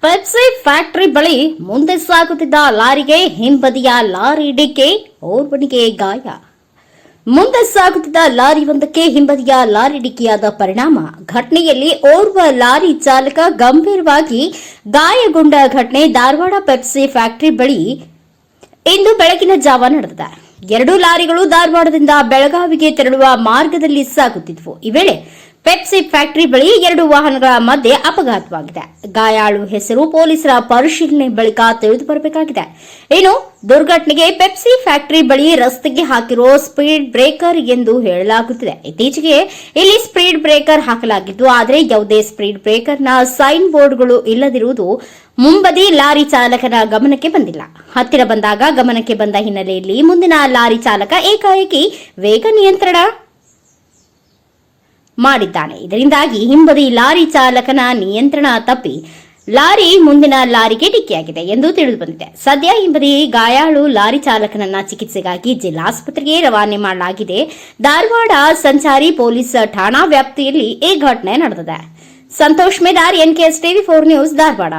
Pepsi factory ಬಳಿ ಮುಂದೆ ಸಾಗುತ್ತಿದ್ದ ಲಾರಿಗೆ ಹಿಂಬದಿಯ ಲಾರಿ ಡಿಕ್ಕಿ, ಓರ್ವನಿಗೆ ಗಾಯ. ಮುಂದೆ ಸಾಗುತ್ತಿದ್ದ ಲಾರಿಯೊಂದಕ್ಕೆ ಹಿಂಬದಿಯ ಲಾರಿ ಡಿಕ್ಕಿಯಾದ ಪರಿಣಾಮ ಘಟನೆಯಲ್ಲಿ ಓರ್ವ ಲಾರಿ ಚಾಲಕ ಗಂಭೀರವಾಗಿ ಗಾಯಗೊಂಡ ಘಟನೆ ಧಾರವಾಡ ಪೆಪ್ಸಿ ಫ್ಯಾಕ್ಟರಿ ಬಳಿ ಇಂದು ಬೆಳಗಿನ ಜಾವ ನಡೆದಿದೆ. ಎರಡು ಲಾರಿಗಳು ಧಾರವಾಡದಿಂದ ಬೆಳಗಾವಿಗೆ ತೆರಳುವ ಮಾರ್ಗದಲ್ಲಿ ಸಾಗುತ್ತಿದ್ದವು. ಈ ವೇಳೆ ಪೆಪ್ಸಿ ಫ್ಯಾಕ್ಟರಿ ಬಳಿ ಎರಡು ವಾಹನಗಳ ಮಧ್ಯೆ ಅಪಘಾತವಾಗಿದೆ. ಗಾಯಾಳು ಹೆಸರು ಪೊಲೀಸರ ಪರಿಶೀಲನೆ ಬಳಿಕ ತಿಳಿದು ಬರಬೇಕಾಗಿದೆ. ಇನ್ನು ದುರ್ಘಟನೆಗೆ ಪೆಪ್ಸಿ ಫ್ಯಾಕ್ಟರಿ ಬಳಿ ರಸ್ತೆಗೆ ಹಾಕಿರೋ ಸ್ಪೀಡ್ ಬ್ರೇಕರ್ ಎಂದು ಹೇಳಲಾಗುತ್ತಿದೆ. ಇತ್ತೀಚೆಗೆ ಇಲ್ಲಿ ಸ್ಪೀಡ್ ಬ್ರೇಕರ್ ಹಾಕಲಾಗಿದ್ದು, ಆದರೆ ಯಾವುದೇ ಸ್ಪೀಡ್ ಬ್ರೇಕರ್ನ ಸೈನ್ ಬೋರ್ಡ್ಗಳು ಇಲ್ಲದಿರುವುದು ಮುಂಬದಿ ಲಾರಿ ಚಾಲಕನ ಗಮನಕ್ಕೆ ಬಂದಿಲ್ಲ. ಹತ್ತಿರ ಬಂದಾಗ ಗಮನಕ್ಕೆ ಬಂದ ಹಿನ್ನೆಲೆಯಲ್ಲಿ ಮುಂದಿನ ಲಾರಿ ಚಾಲಕ ಏಕಾಏಕಿ ವೇಗ ನಿಯಂತ್ರಣ ಮಾಡಿದ್ದಾನೆ. ಇದರಿಂದಾಗಿ ಹಿಂಬದಿ ಲಾರಿ ಚಾಲಕನ ನಿಯಂತ್ರಣ ತಪ್ಪಿ ಲಾರಿ ಮುಂದಿನ ಲಾರಿಗೆ ಡಿಕ್ಕಿಯಾಗಿದೆ ಎಂದು ತಿಳಿದುಬಂದಿದೆ. ಸದ್ಯ ಹಿಂಬದಿ ಗಾಯಾಳು ಲಾರಿ ಚಾಲಕನನ್ನ ಚಿಕಿತ್ಸೆಗಾಗಿ ಜಿಲ್ಲಾಸ್ಪತ್ರೆಗೆ ರವಾನೆ ಮಾಡಲಾಗಿದೆ. ಧಾರವಾಡ ಸಂಚಾರಿ ಪೊಲೀಸ್ ಠಾಣಾ ವ್ಯಾಪ್ತಿಯಲ್ಲಿ ಈ ಘಟನೆ ನಡೆದಿದೆ. Santosh Medar, NKS TV 4 news, Dharwad.